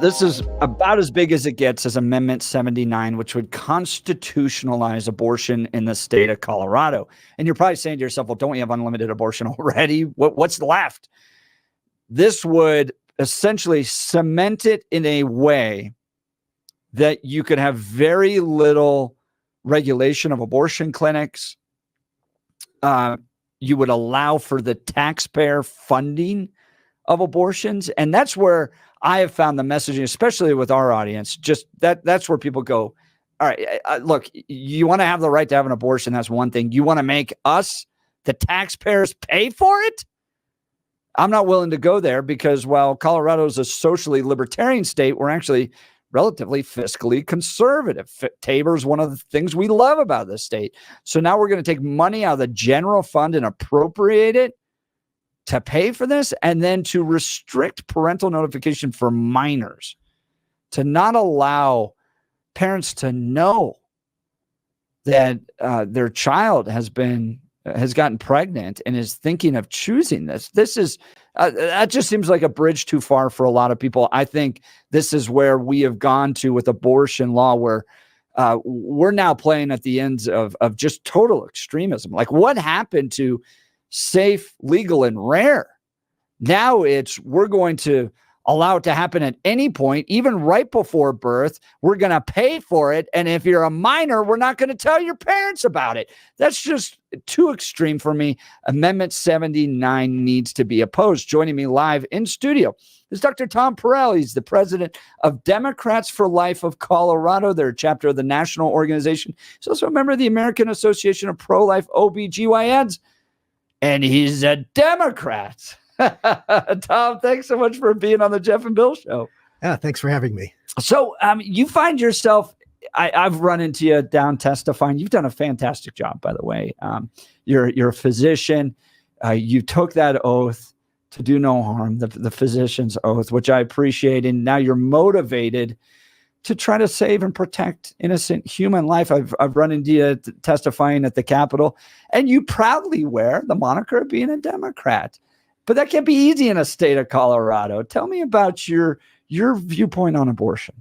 This is about as big as it gets as Amendment 79, which would constitutionalize abortion in the state of Colorado. And you're probably saying to yourself, well, don't we have unlimited abortion already? What's left? This would essentially cement it in a way that you could have very little regulation of abortion clinics. You would allow for the taxpayer funding of abortions. And that's where I have found the messaging, especially with our audience, just that's where people go, all right, look, you want to have the right to have an abortion. That's one thing. You want to make us, the taxpayers, pay for it? I'm not willing to go there because while Colorado is a socially libertarian state, we're actually relatively fiscally conservative. Tabor is one of the things we love about this state. So now we're going to take money out of the general fund and appropriate it to pay for this, and then to restrict parental notification for minors, to not allow parents to know that their child has gotten pregnant and is thinking of choosing this. This is that just seems like a bridge too far for a lot of people. I think this is where we have gone to with abortion law, where we're now playing at the ends of just total extremism. Like, what happened to safe, legal, and rare? Now we're going to allow it to happen at any point, even right before birth. We're going to pay for it. And if you're a minor, we're not going to tell your parents about it. That's just too extreme for me. Amendment 79 needs to be opposed. Joining me live in studio is Dr. Tom Perille. He's the president of Democrats for Life of Colorado. They're a chapter of the national organization. He's also a member of the American Association of Pro-Life OBGYNs. And he's a Democrat. Tom, thanks so much for being on the Jeff and Bill Show. Yeah, thanks for having me. So you find yourself, I've run into you down testifying. You've done a fantastic job, by the way. You're a physician. You took that oath to do no harm, the physician's oath, which I appreciate. And now you're motivated to try to save and protect innocent human life. I've run into you testifying at the Capitol, and you proudly wear the moniker of being a Democrat. But that can't be easy in a state of Colorado. Tell me about your viewpoint on abortion.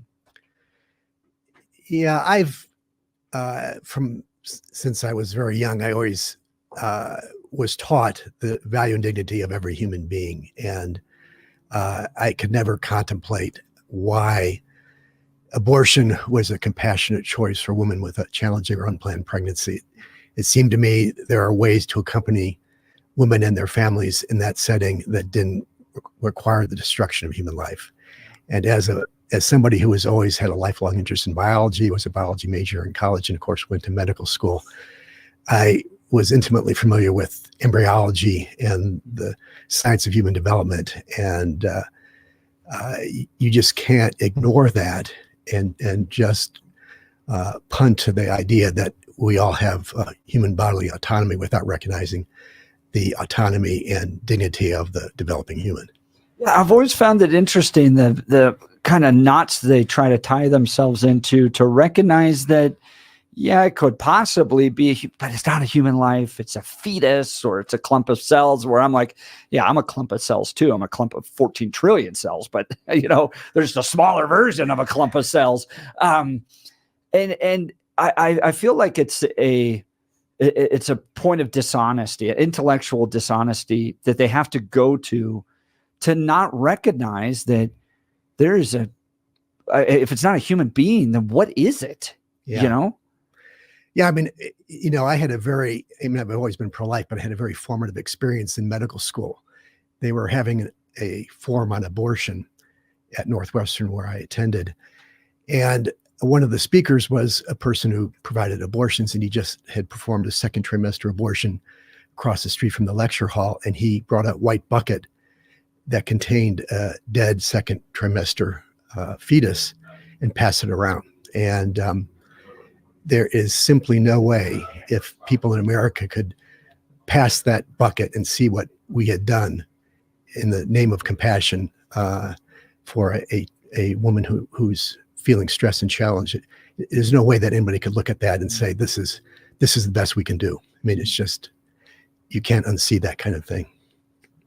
Yeah, since I was very young, I always was taught the value and dignity of every human being. And I could never contemplate why abortion was a compassionate choice for women with a challenging or unplanned pregnancy. It seemed to me there are ways to accompany women and their families in that setting that didn't require the destruction of human life. And as somebody who has always had a lifelong interest in biology, was a biology major in college, and of course went to medical school, I was intimately familiar with embryology and the science of human development. And you just can't ignore that and just punt to the idea that we all have human bodily autonomy without recognizing the autonomy and dignity of the developing human. Yeah, I've always found it interesting, the kind of knots they try to tie themselves into to recognize that, yeah, it could possibly be, but it's not a human life. It's a fetus, or it's a clump of cells, where I'm like, yeah, I'm a clump of cells too. I'm a clump of 14 trillion cells, but there's a smaller version of a clump of cells. And I feel like it's a point of dishonesty, intellectual dishonesty, that they have to go to not recognize that there is if it's not a human being, then what is it? Yeah. Yeah, I mean, I had I've always been pro-life, but I had a very formative experience in medical school. They were having a forum on abortion at Northwestern, where I attended. And one of the speakers was a person who provided abortions, and he just had performed a second trimester abortion across the street from the lecture hall. And he brought a white bucket that contained a dead second trimester fetus and passed it around. And there is simply no way, if people in America could pass that bucket and see what we had done in the name of compassion for a woman who's feeling stress and challenge, there's no way that anybody could look at that and say, this is the best we can do. I mean, it's just, you can't unsee that kind of thing.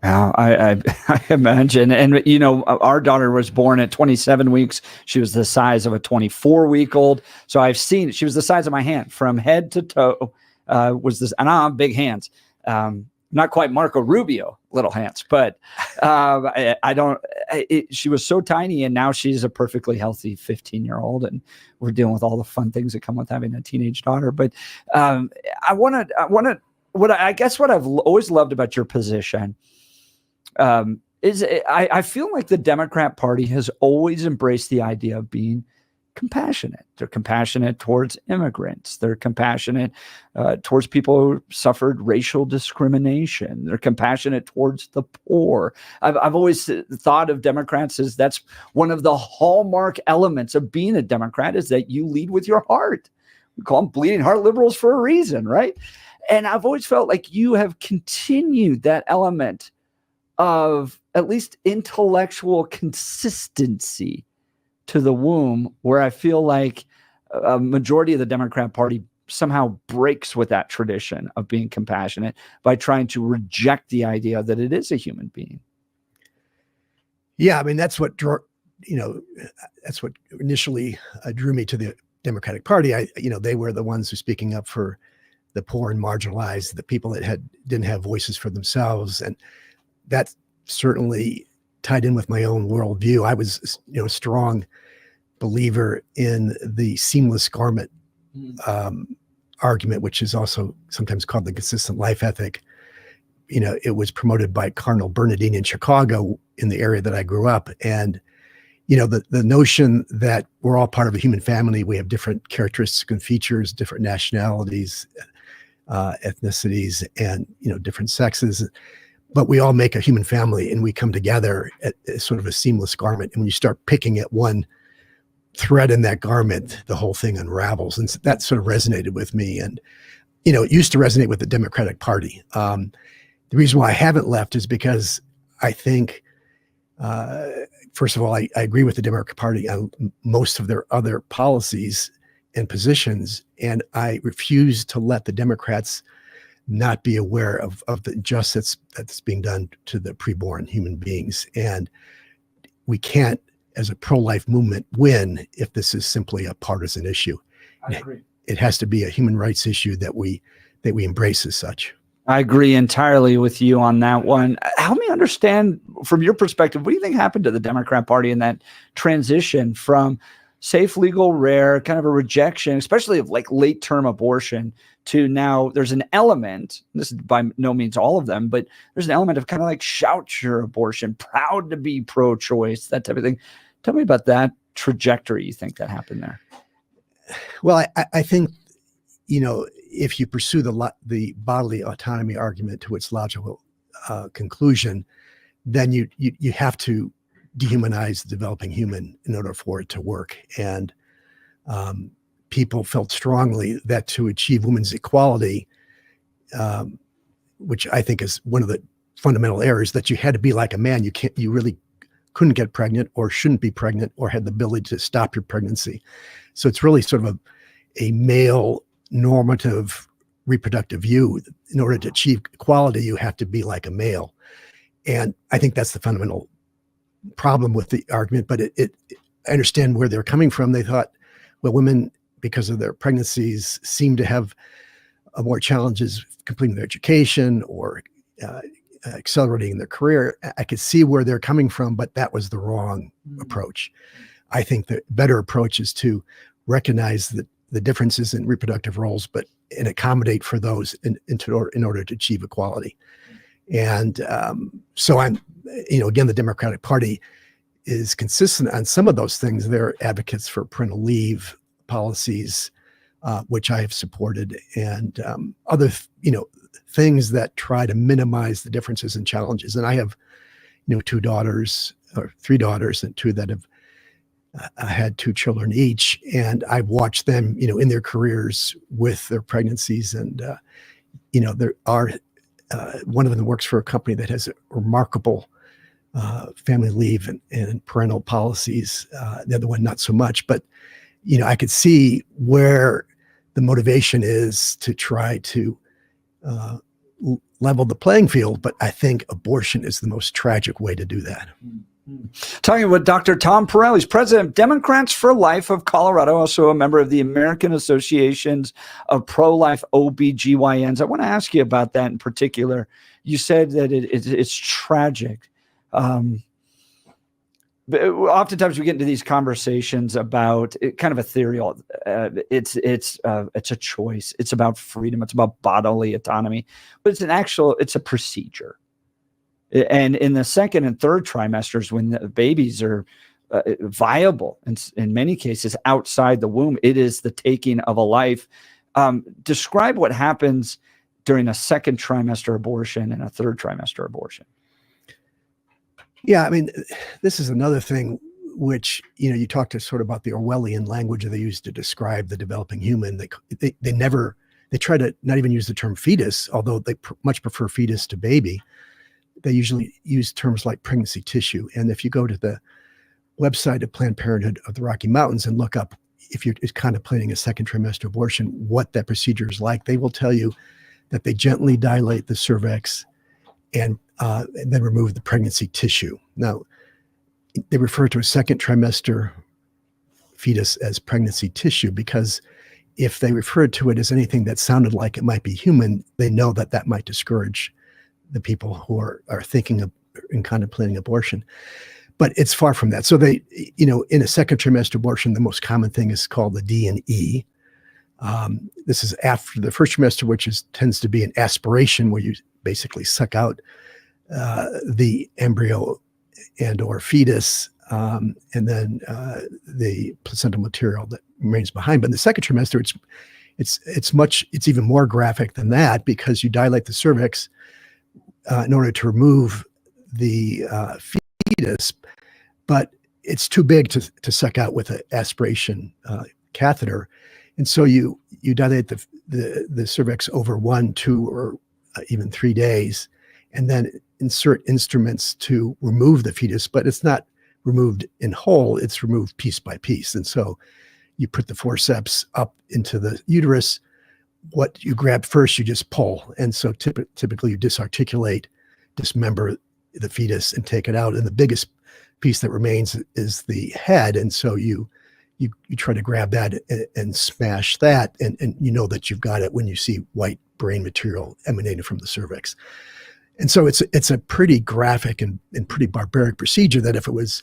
I imagine. And, our daughter was born at 27 weeks. She was the size of a 24-week-old. So I've seen, she was the size of my hand from head to toe, and I have big hands. Not quite Marco Rubio little hands, but she was so tiny, and now she's a perfectly healthy 15-year-old, and we're dealing with all the fun things that come with having a teenage daughter. But I guess what I've always loved about your position is I feel like the Democrat Party has always embraced the idea of being compassionate. They're compassionate towards immigrants. They're compassionate towards people who suffered racial discrimination. They're compassionate towards the poor. I've always thought of Democrats as that's one of the hallmark elements of being a Democrat, is that you lead with your heart. We call them bleeding heart liberals for a reason, right? And I've always felt like you have continued that element of at least intellectual consistency to the womb, where I feel like a majority of the Democrat Party somehow breaks with that tradition of being compassionate by trying to reject the idea that it is a human being. Yeah, I mean, that's what initially drew me to the Democratic Party. They were the ones who speaking up for the poor and marginalized, the people that didn't have voices for themselves, and that certainly tied in with my own worldview. I was, a strong believer in the seamless garment argument, which is also sometimes called the consistent life ethic. It was promoted by Cardinal Bernardini in Chicago, in the area that I grew up. And, the notion that we're all part of a human family, we have different characteristics and features, different nationalities, ethnicities, and, different sexes, but we all make a human family, and we come together at sort of a seamless garment. And when you start picking at one thread in that garment, the whole thing unravels. And that sort of resonated with me. And, it used to resonate with the Democratic Party. The reason why I haven't left is because I think, first of all, I agree with the Democratic Party on most of their other policies and positions. And I refuse to let the Democrats not be aware of the injustice that's being done to the preborn human beings. And we can't, as a pro-life movement, win if this is simply a partisan issue. I agree. It has to be a human rights issue that we embrace as such. I agree entirely with you on that one. Help me understand, from your perspective, what do you think happened to the Democrat Party in that transition from safe, legal, rare, kind of a rejection, especially of like late-term abortion, to now there's an element, this is by no means all of them, but there's an element of kind of like shout your abortion, proud to be pro-choice, that type of thing. Tell me about that trajectory you think that happened there. Well, I think, if you pursue the bodily autonomy argument to its logical conclusion, then you have to dehumanize the developing human in order for it to work. And people felt strongly that to achieve women's equality, which I think is one of the fundamental errors, that you had to be like a man. You really couldn't get pregnant or shouldn't be pregnant or had the ability to stop your pregnancy. So it's really sort of a male normative reproductive view. In order to achieve equality, you have to be like a male. And I think that's the fundamental problem with the argument, but I understand where they're coming from. They thought, well, women, because of their pregnancies, seem to have more challenges completing their education or accelerating their career. I could see where they're coming from, but that was the wrong approach. I think the better approach is to recognize the differences in reproductive roles, and accommodate for those in order to achieve equality. And so I'm, again, the Democratic Party is consistent on some of those things. They're advocates for parental leave policies, which I have supported, and other, things that try to minimize the differences and challenges. And I have, 2 daughters or 3 daughters, and 2 that have had 2 children each. And I've watched them, in their careers with their pregnancies. And, there are, one of them works for a company that has a remarkable family leave and parental policies. The other one, not so much, but, I could see where the motivation is to try to level the playing field, but I think abortion is the most tragic way to do that. Talking with Dr. Tom Perille, he's president of Democrats for Life of Colorado, also a member of the American Associations of Pro-Life OBGYNs. I want to ask you about that in particular. You said that it's tragic. But oftentimes we get into these conversations about kind of ethereal. It's a choice. It's about freedom. It's about bodily autonomy, but it's a procedure. And in the second and third trimesters, when the babies are viable, and in many cases outside the womb, it is the taking of a life. Describe what happens during a second trimester abortion and a third trimester abortion. Yeah, I mean, this is another thing which, you talk to sort of about the Orwellian language that they use to describe the developing human. They try to not even use the term fetus, although they much prefer fetus to baby. They usually use terms like pregnancy tissue. And if you go to the website of Planned Parenthood of the Rocky Mountains and look up, if you're contemplating a second trimester abortion, what that procedure is like, they will tell you that they gently dilate the cervix and then remove the pregnancy tissue. Now, they refer to a second trimester fetus as pregnancy tissue because if they referred to it as anything that sounded like it might be human, they know that might discourage the people who are thinking of and contemplating abortion. But it's far from that. So they, in a second trimester abortion, the most common thing is called the D&E. This is after the first trimester, which tends to be an aspiration where you basically suck out the embryo and or fetus, and then the placental material that remains behind. But in the second trimester, it's even more graphic than that because you dilate the cervix in order to remove the fetus, but it's too big to suck out with an aspiration catheter, and so you dilate the cervix over 1, 2, or even 3 days, and then insert instruments to remove the fetus, but it's not removed in whole, it's removed piece by piece. And so you put the forceps up into the uterus. What you grab first, you just pull. And so typically you dismember the fetus and take it out. And the biggest piece that remains is the head. And so you try to grab that and smash that. And you know that you've got it when you see white brain material emanating from the cervix. And so it's a pretty graphic and pretty barbaric procedure that if it was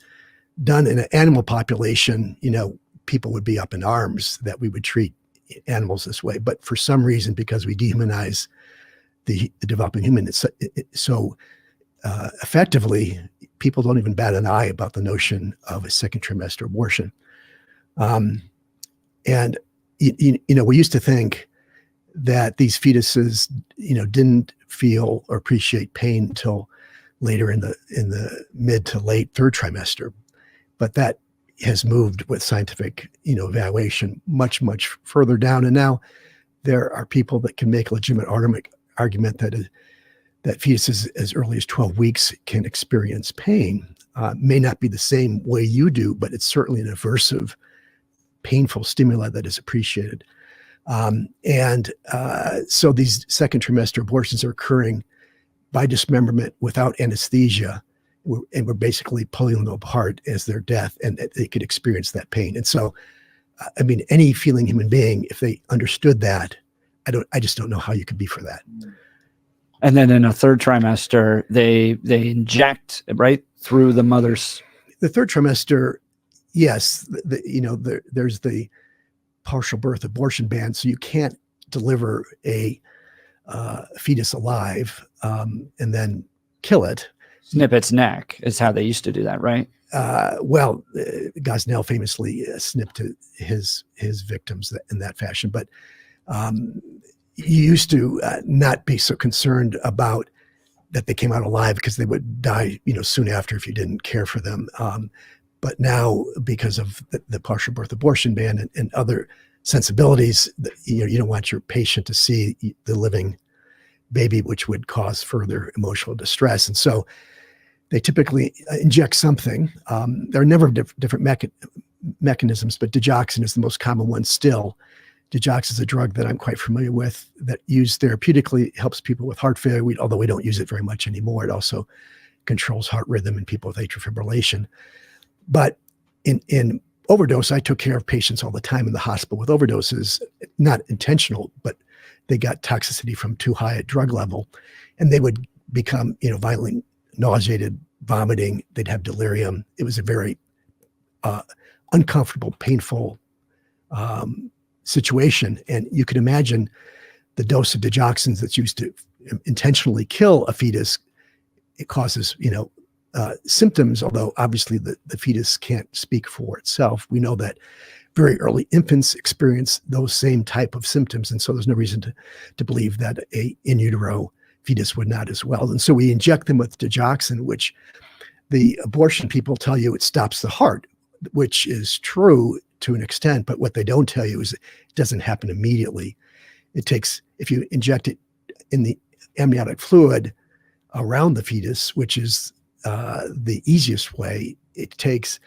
done in an animal population, people would be up in arms that we would treat animals this way. But for some reason, because we dehumanize the developing human, so effectively, people don't even bat an eye about the notion of a second trimester abortion. And we used to think that these fetuses, didn't feel or appreciate pain until later in the mid to late third trimester, but that has moved with scientific, evaluation much, much further down. And now there are people that can make a legitimate argument that fetuses as early as 12 weeks can experience pain. May not be the same way you do, but it's certainly an aversive, painful stimuli that is appreciated. So these second trimester abortions are occurring by dismemberment without anesthesia, and we're basically pulling them apart as their death, and they could experience that pain. And so, any feeling human being, if they understood that, I just don't know how you could be for that. And then in a third trimester, they inject right through the mother's. The third trimester, yes, there's the partial birth abortion ban, so you can't deliver a fetus alive and then kill it. Snip its neck is how they used to do that, right? Gosnell famously snipped his victims in that fashion, but you used to not be so concerned about that they came out alive because they would die, soon after if you didn't care for them. But now, because of the partial birth abortion ban and other sensibilities, you don't want your patient to see the living baby, which would cause further emotional distress. And so they typically inject something. There are a number of different mechanisms, but digoxin is the most common one still Digoxin is a drug that I'm quite familiar with that used therapeutically helps people with heart failure. Although we don't use it very much anymore, it also controls heart rhythm in people with atrial fibrillation. But in overdose, I took care of patients all the time in the hospital with overdoses, not intentional, but they got toxicity from too high a drug level, and they would become, violently nauseated, vomiting. They'd have delirium. It was a very uncomfortable, painful situation. And you can imagine the dose of digoxins that's used to intentionally kill a fetus. It causes, symptoms, although obviously the fetus can't speak for itself. We know that very early infants experience those same type of symptoms. And so there's no reason to believe that a in utero fetus would not as well. And so we inject them with digoxin, which the abortion people tell you it stops the heart, which is true to an extent. But what they don't tell you is it doesn't happen immediately. It takes, if you inject it in the amniotic fluid around the fetus, which is the easiest way, it takes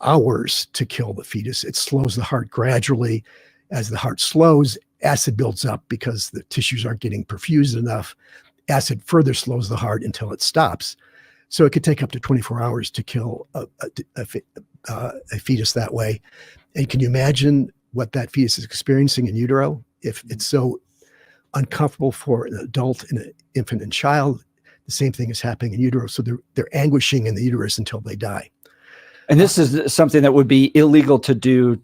hours to kill the fetus. It slows the heart gradually. As the heart slows, acid builds up because the tissues aren't getting perfused enough. Acid further slows the heart until it stops. So it could take up to 24 hours to kill a fetus that way. And can you imagine what that fetus is experiencing in utero? If it's so uncomfortable for an adult and an infant and child, the same thing is happening in utero. So they're anguishing in the uterus until they die. And this is something that would be illegal to do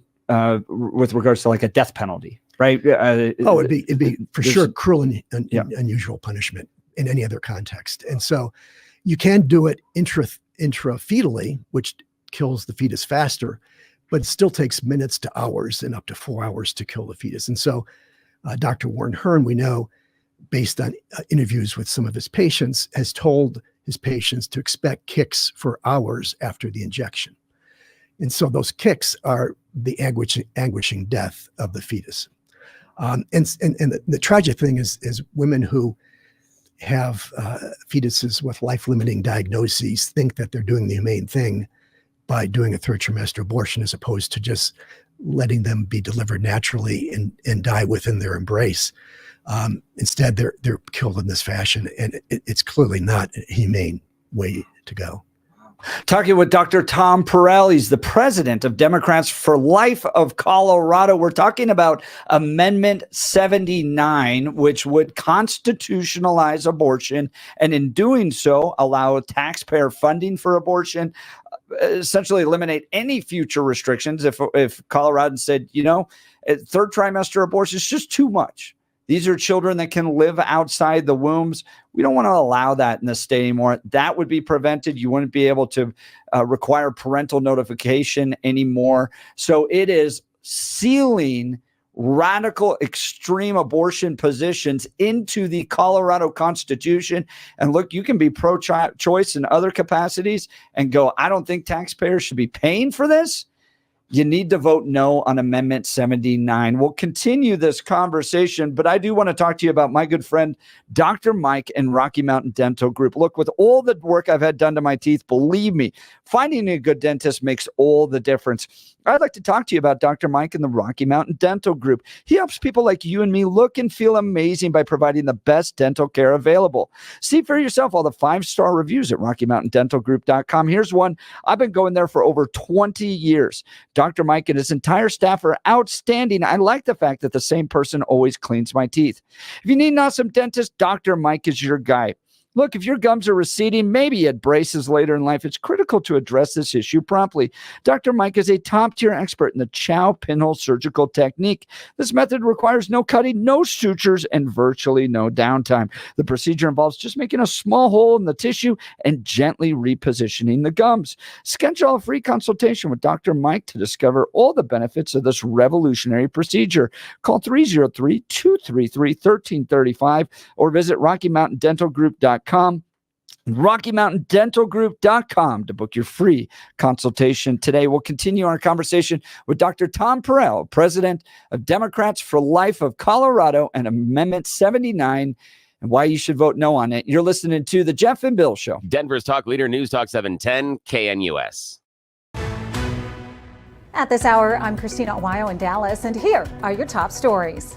with regards to like a death penalty, right? It'd be for sure cruel and unusual punishment in any other context. And so you can do it intrafetally, which kills the fetus faster, but it still takes minutes to hours and up to 4 hours to kill the fetus. And so Dr. Warren Hearn, we know, based on interviews with some of his patients, has told his patients to expect kicks for hours after the injection. And so those kicks are the anguishing death of the fetus. And the tragic thing is women who have fetuses with life-limiting diagnoses think that they're doing the humane thing by doing a third trimester abortion, as opposed to just letting them be delivered naturally and die within their embrace. Instead, they're killed in this fashion, and it's clearly not a humane way to go. Talking with Dr. Tom Perille, he's the president of Democrats for Life of Colorado. We're talking about Amendment 79, which would constitutionalize abortion, and in doing so, allow taxpayer funding for abortion, essentially eliminate any future restrictions. If Coloradans said, third trimester abortion is just too much. These are children that can live outside the wombs. We don't want to allow that in the state anymore. That would be prevented. You wouldn't be able to require parental notification anymore. So it is sealing radical, extreme abortion positions into the Colorado Constitution. And look, you can be pro-choice in other capacities and go, I don't think taxpayers should be paying for this. You need to vote no on Amendment 79. We'll continue this conversation, but I do want to talk to you about my good friend, Dr. Mike and Rocky Mountain Dental Group. Look, with all the work I've had done to my teeth, believe me, finding a good dentist makes all the difference. I'd like to talk to you about Dr. Mike and the Rocky Mountain Dental Group. He helps people like you and me look and feel amazing by providing the best dental care available. See for yourself all the 5-star reviews at RockyMountainDentalGroup.com. Here's one. I've been going there for over 20 years. Dr. Mike and his entire staff are outstanding. I like the fact that the same person always cleans my teeth. If you need an awesome dentist, Dr. Mike is your guy. Look, if your gums are receding, maybe you had braces later in life, it's critical to address this issue promptly. Dr. Mike is a top-tier expert in the Chow pinhole surgical technique. This method requires no cutting, no sutures, and virtually no downtime. The procedure involves just making a small hole in the tissue and gently repositioning the gums. Schedule a free consultation with Dr. Mike to discover all the benefits of this revolutionary procedure. Call 303-233-1335 or visit RockyMountainDentalGroup.com. RockyMountainDentalGroup.com to book your free consultation today. We'll continue our conversation with Dr. Tom Perille, president of Democrats for Life of Colorado, and Amendment 79, and why you should vote no on it. You're listening to The Jeff and Bill Show. Denver's talk leader, News Talk 710, KNUS. At this hour, I'm Christina Awayo in Dallas, and here are your top stories.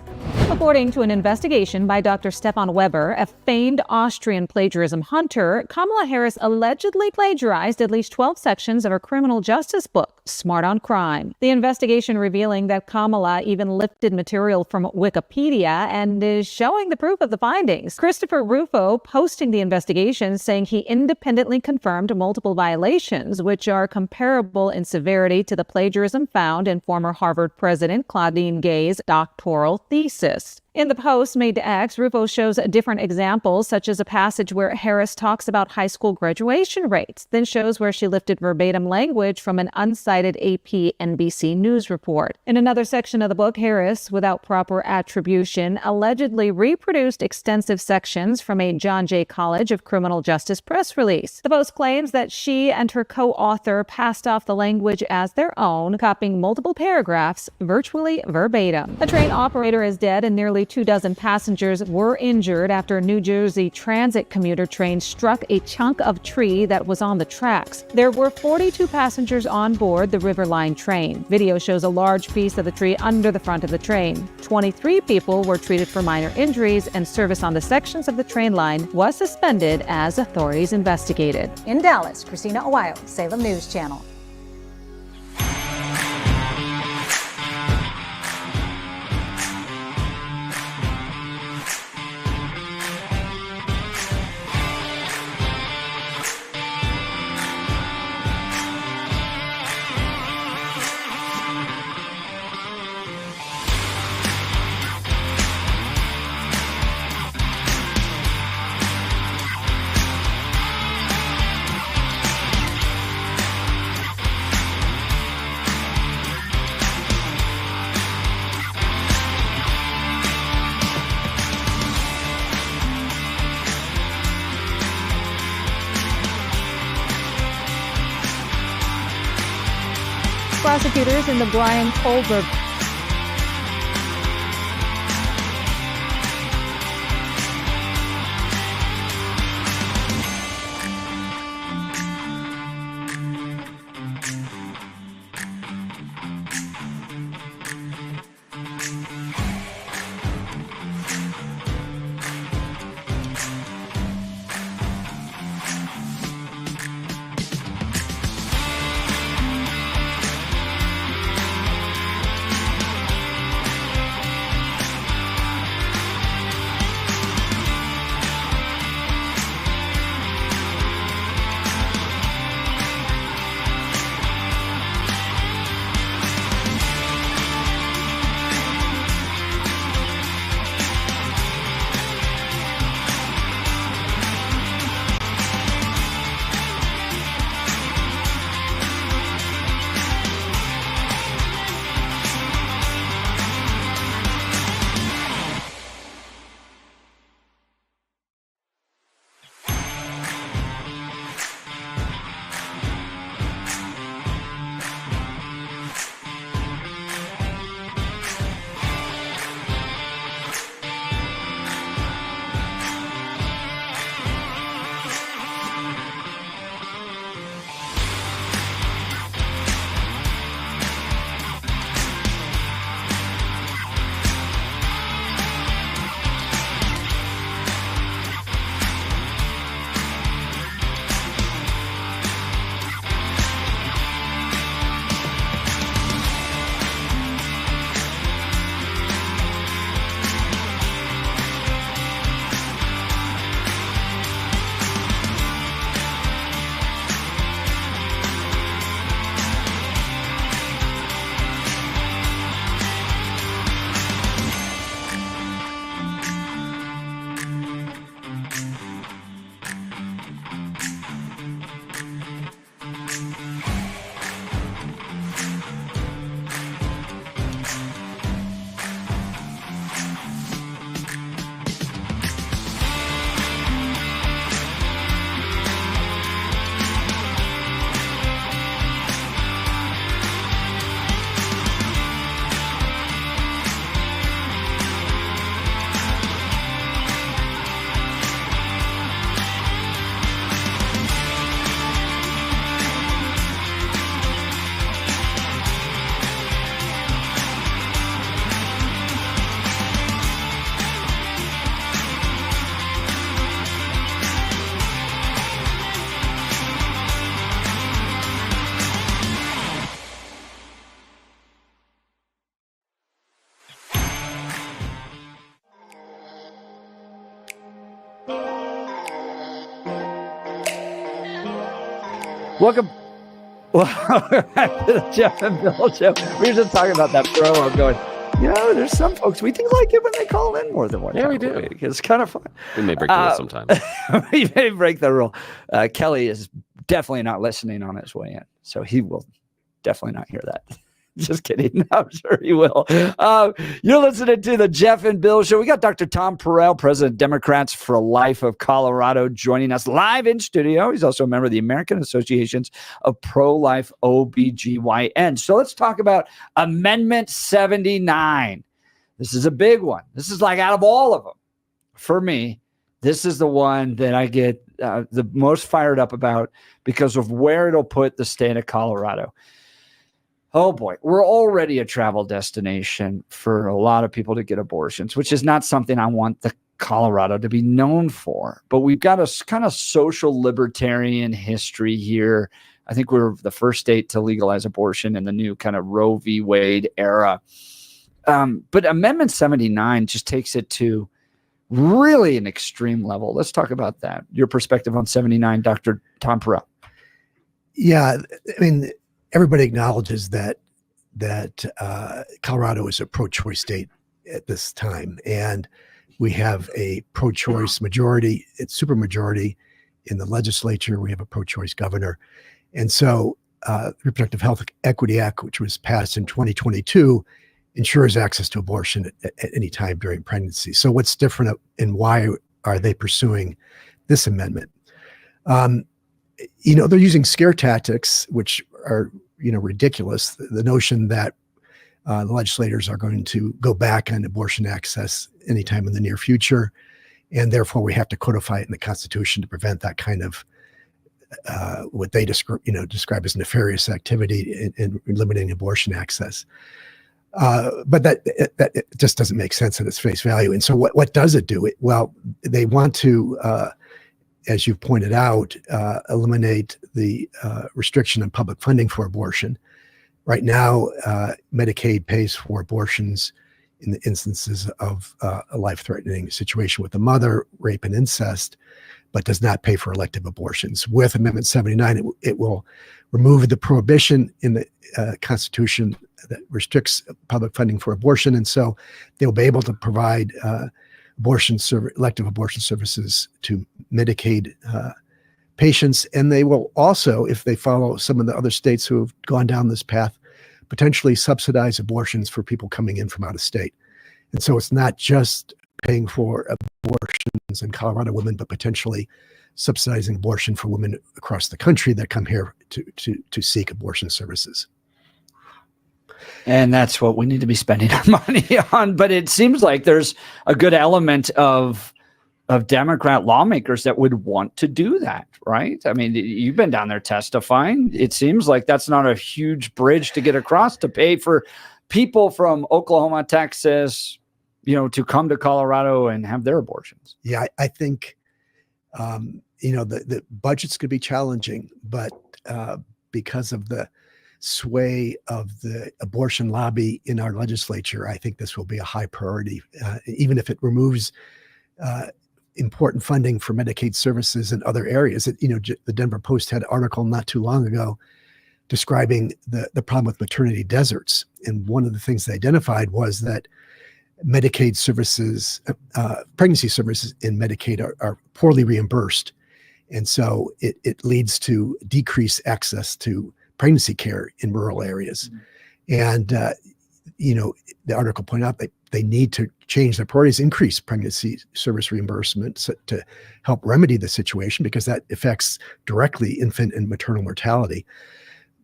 According to an investigation by Dr. Stefan Weber, a famed Austrian plagiarism hunter, Kamala Harris allegedly plagiarized at least 12 sections of her criminal justice book, Smart on Crime. The investigation revealing that Kamala even lifted material from Wikipedia and is showing the proof of the findings. Christopher Rufo posting the investigation, saying he independently confirmed multiple violations, which are comparable in severity to the plagiarism found in former Harvard president Claudine Gay's doctoral thesis. In the post made to X, Rufo shows different examples, such as a passage where Harris talks about high school graduation rates, then shows where she lifted verbatim language from an uncited AP NBC News report. In another section of the book, Harris, without proper attribution, allegedly reproduced extensive sections from a John Jay College of Criminal Justice press release. The post claims that she and her co-author passed off the language as their own, copying multiple paragraphs virtually verbatim. A train operator is dead and nearly 24 passengers were injured after a New Jersey transit commuter train struck a chunk of tree that was on the tracks. There were 42 passengers on board the River Line train. Video shows a large piece of the tree under the front of the train. 23 people were treated for minor injuries, and service on the sections of the train line was suspended as authorities investigated. In Dallas, Christina Awayo, Salem News Channel. Prosecutors in the Brian Kohlberg Welcome. Welcome back to the Jeff and Bill Show. We were just talking about that I'm going, there's some folks, we do like it when they call in more than one time. Yeah, we do. It's kind of fun. We may break the rule sometime. We may break the rule. Kelly is definitely not listening on his way in, so he will definitely not hear that. Just kidding. I'm sure he will. You're listening to the Jeff and Bill Show. We got Dr. Tom Perille, President Democrats for Life of Colorado, joining us live in studio. He's also a member of the American Associations of Pro-Life OBGYN. So let's talk about Amendment 79. This is a big one. This is like out of all of them, for me, this is the one that I get the most fired up about because of where it'll put the state of Colorado. Oh boy, we're already a travel destination for a lot of people to get abortions, which is not something I want the Colorado to be known for. But we've got a kind of social libertarian history here. I think we're the first state to legalize abortion in the new kind of Roe v. Wade era. But Amendment 79 just takes it to really an extreme level. Let's talk about that. Your perspective on 79, Dr. Tom Perille. Yeah, I mean, everybody acknowledges that Colorado is a pro-choice state at this time, and we have a pro-choice majority, it's supermajority in the legislature. We have a pro-choice governor, and so the Reproductive Health Equity Act, which was passed in 2022, ensures access to abortion at any time during pregnancy. So what's different, and why are they pursuing this amendment? They're using scare tactics, which are ridiculous. The notion that the legislators are going to go back on abortion access anytime in the near future, and therefore we have to codify it in the Constitution to prevent that kind of what they describe as nefarious activity in limiting abortion access. But that it just doesn't make sense at its face value. And so what does it do? Well, they want to, as you pointed out, eliminate the restriction on public funding for abortion. Right now, Medicaid pays for abortions in the instances of a life-threatening situation with the mother, rape and incest, but does not pay for elective abortions. With Amendment 79, it will remove the prohibition in the Constitution that restricts public funding for abortion. And so they'll be able to provide elective abortion services to Medicaid patients. And they will also, if they follow some of the other states who have gone down this path, potentially subsidize abortions for people coming in from out of state. And so it's not just paying for abortions in Colorado women, but potentially subsidizing abortion for women across the country that come here to seek abortion services. And that's what we need to be spending our money on. But it seems like there's a good element of Democrat lawmakers that would want to do that, right? I mean, you've been down there testifying. It seems like that's not a huge bridge to get across to pay for people from Oklahoma, Texas, to come to Colorado and have their abortions. Yeah, I think, the budgets could be challenging, but because of the sway of the abortion lobby in our legislature, I think this will be a high priority, even if it removes important funding for Medicaid services in other areas. The Denver Post had an article not too long ago describing the problem with maternity deserts. And one of the things they identified was that Medicaid services, pregnancy services in Medicaid are poorly reimbursed. And so it leads to decreased access to pregnancy care in rural areas. And, the article pointed out that they need to change their priorities, increase pregnancy service reimbursement to help remedy the situation, because that affects directly infant and maternal mortality.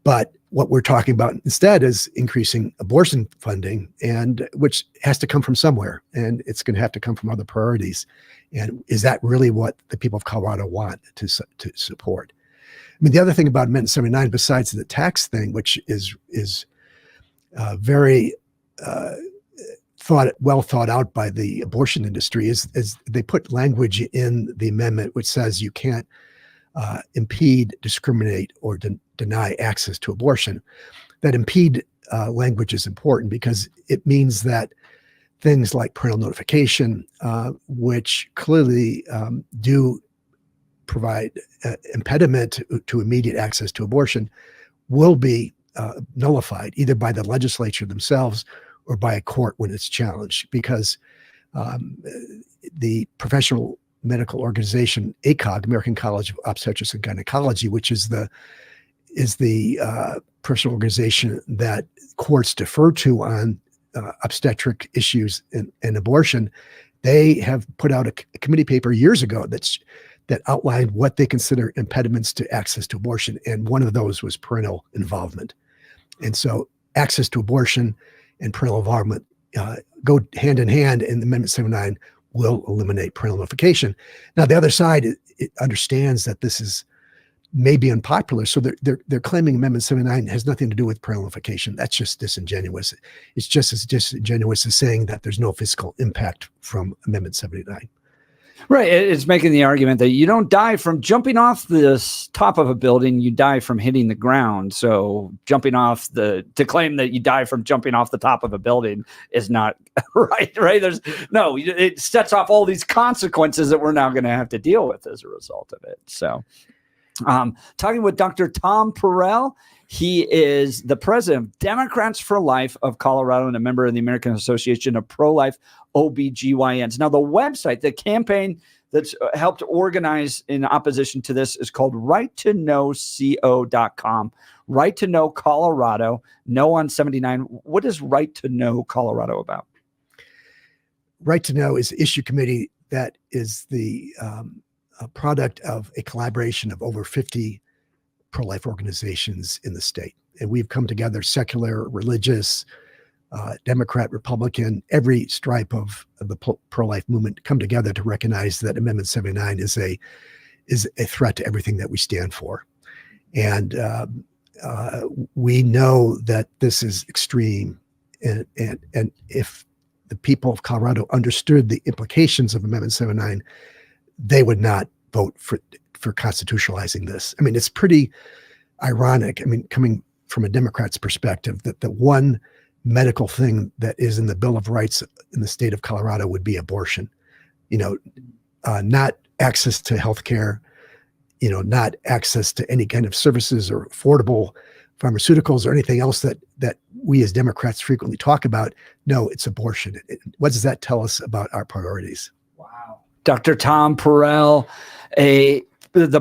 But what we're talking about instead is increasing abortion funding, and which has to come from somewhere, and it's going to have to come from other priorities. And is that really what the people of Colorado want to support? I mean, the other thing about Amendment 79, besides the tax thing, which is very well thought out by the abortion industry, is they put language in the amendment which says you can't impede, discriminate, or deny access to abortion. That impede language is important because it means that things like parental notification, which clearly do provide impediment to immediate access to abortion will be nullified either by the legislature themselves or by a court when it's challenged, because the professional medical organization, ACOG, American College of Obstetrics and Gynecology, which is the professional organization that courts defer to on obstetric issues and abortion, they have put out a committee paper years ago that outlined what they consider impediments to access to abortion, and one of those was parental involvement. And so access to abortion and parental involvement go hand in hand, and Amendment 79 will eliminate parental notification. Now, the other side it understands that this is maybe unpopular, so they're claiming Amendment 79 has nothing to do with parental notification. That's just disingenuous. It's just as disingenuous as saying that there's no fiscal impact from Amendment 79. Right. It's making the argument that you don't die from jumping off the top of a building, you die from hitting the ground. So to claim that you die from jumping off the top of a building is not right. Right. It sets off all these consequences that we're now going to have to deal with as a result of it. So talking with Dr. Tom Perille. He is the president of Democrats for Life of Colorado and a member of the American Association of Pro-Life OBGYNs. Now, the website, the campaign that's helped organize in opposition to this is called righttoknowco.com. Right to Know Colorado, No on 79. What is Right to Know Colorado about? Right to Know is an issue committee that is the product of a collaboration of over 50 pro-life organizations in the state. And we've come together, secular, religious, Democrat, Republican, every stripe of the pro-life movement come together to recognize that Amendment 79 is a threat to everything that we stand for. And we know that this is extreme. And if the people of Colorado understood the implications of Amendment 79, they would not vote for constitutionalizing this. I mean, it's pretty ironic. I mean, coming from a Democrat's perspective, that the one medical thing that is in the Bill of Rights in the state of Colorado would be abortion. Not access to health care, not access to any kind of services or affordable pharmaceuticals or anything else that we as Democrats frequently talk about. No, it's abortion. What does that tell us about our priorities? Wow. Dr. Tom Perille, the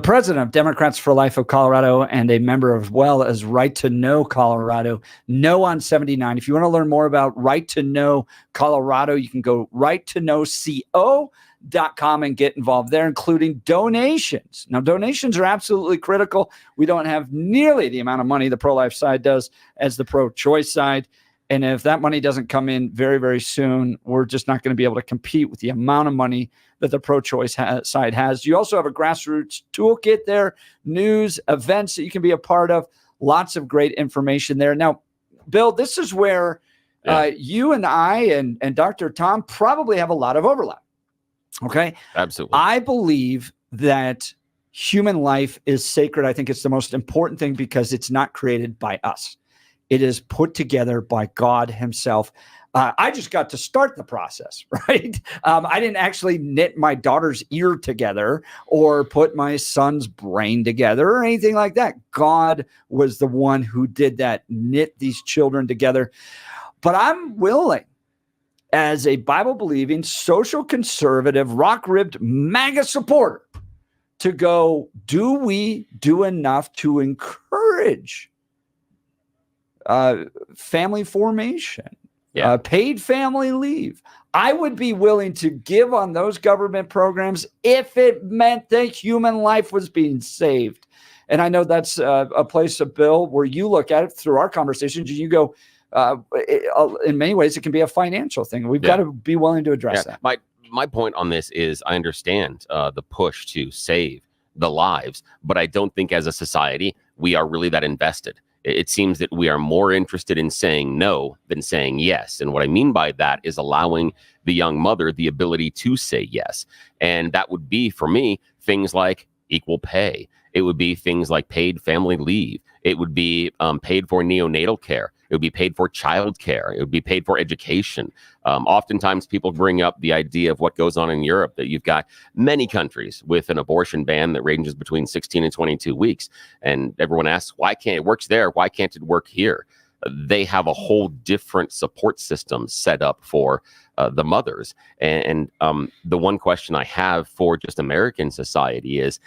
president of Democrats for Life of Colorado and a member as well as Right to Know Colorado, No on 79. If you want to learn more about Right to Know Colorado, you can go righttoknowco.com and get involved there, including donations. Now, donations are absolutely critical. We don't have nearly the amount of money the pro-life side does as the pro-choice side. And if that money doesn't come in very, very soon, we're just not going to be able to compete with the amount of money that the pro-choice side has. You also have a grassroots toolkit there, news, events that you can be a part of, lots of great information there. Now, Bill, this is where you and I and Dr. Tom probably have a lot of overlap. Okay? Absolutely. I believe that human life is sacred. I think it's the most important thing because it's not created by us. It is put together by God himself. I just got to start the process, right? I didn't actually knit my daughter's ear together or put my son's brain together or anything like that. God was the one who did that, knit these children together. But I'm willing, as a Bible-believing, social conservative, rock-ribbed MAGA supporter, to go, do we do enough to encourage family formation, paid family leave? I would be willing to give on those government programs if it meant that human life was being saved. And I know that's a place, Bill, where you look at it through our conversations and you go, in many ways, it can be a financial thing. We've got to be willing to address that. My point on this is I understand the push to save the lives, but I don't think as a society we are really that invested. It seems that we are more interested in saying no than saying yes. And what I mean by that is allowing the young mother the ability to say yes. And that would be, for me, things like equal pay. It would be things like paid family leave. It would be paid for neonatal care. It would be paid for child care. It would be paid for education. Oftentimes people bring up the idea of what goes on in Europe, that you've got many countries with an abortion ban that ranges between 16 and 22 weeks. And everyone asks, why can't it work there? Why can't it work here? They have a whole different support system set up for the mothers. And the one question I have for just American society is,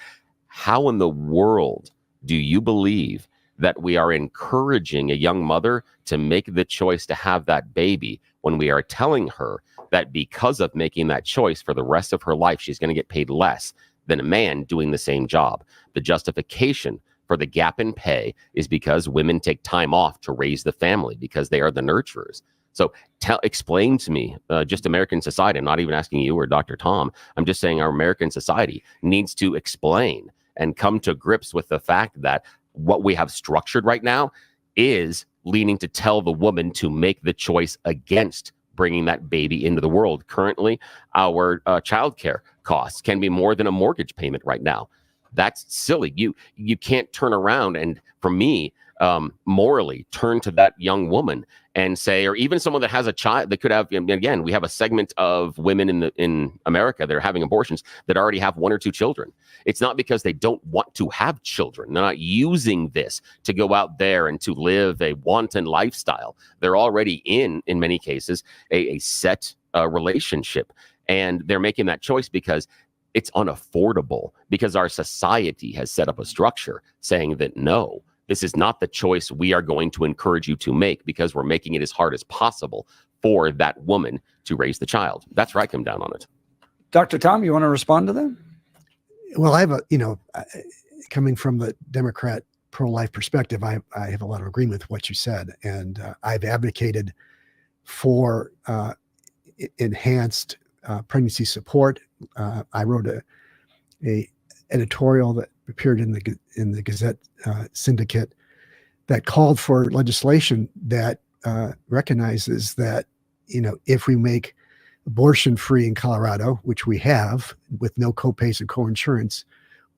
how in the world do you believe that we are encouraging a young mother to make the choice to have that baby when we are telling her that because of making that choice for the rest of her life, she's going to get paid less than a man doing the same job? The justification for the gap in pay is because women take time off to raise the family because they are the nurturers. So explain to me, just American society, I'm not even asking you or Dr. Tom, I'm just saying our American society needs to explain and come to grips with the fact that what we have structured right now is leaning to tell the woman to make the choice against bringing that baby into the world. Currently, our childcare costs can be more than a mortgage payment right now. That's silly. You can't turn around and, for me, morally turn to that young woman and say, or even someone that has a child that could have, again, we have a segment of women in America that are having abortions that already have 1 or 2 children. It's not because they don't want to have children. They're not using this to go out there and to live a wanton lifestyle. They're already in many cases, a set relationship. And they're making that choice because it's unaffordable, because our society has set up a structure saying that, no, this is not the choice we are going to encourage you to make, because we're making it as hard as possible for that woman to raise the child. That's where I come down on it. Dr. Tom, you want to respond to that? Well, I have coming from the Democrat pro-life perspective, I have a lot of agreement with what you said. And I've advocated for enhanced pregnancy support. I wrote a editorial that appeared in the Gazette Syndicate that called for legislation that recognizes that, if we make abortion free in Colorado, which we have with no copays and co-insurance,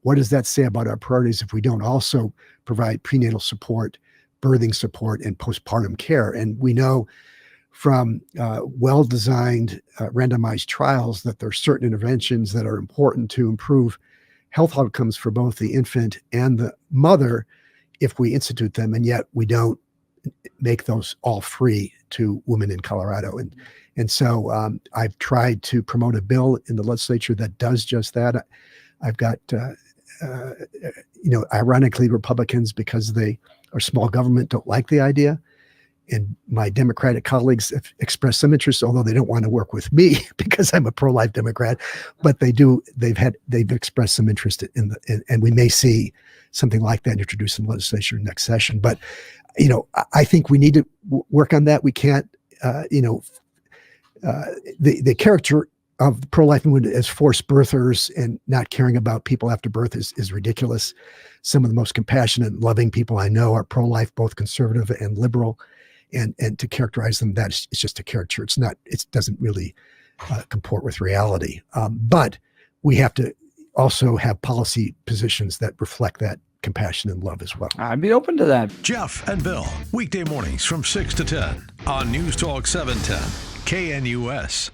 what does that say about our priorities if we don't also provide prenatal support, birthing support, and postpartum care? And we know from well-designed randomized trials that there are certain interventions that are important to improve health outcomes for both the infant and the mother if we institute them, and yet we don't make those all free to women in Colorado. And so I've tried to promote a bill in the legislature that does just that. I've got, ironically, Republicans, because they are small government, don't like the idea. And my Democratic colleagues have expressed some interest, although they don't want to work with me because I'm a pro-life Democrat. But they've expressed some interest and we may see something like that introduced in the legislature next session. But I think we need to work on that. We can't, the character of the pro-life movement as forced birthers and not caring about people after birth is ridiculous. Some of the most compassionate and loving people I know are pro-life, both conservative and liberal. And to characterize them, it's just a caricature. It doesn't really comport with reality. But we have to also have policy positions that reflect that compassion and love as well. I'd be open to that. Jeff and Bill, weekday mornings from 6 to 10 on News Talk 710, KNUS.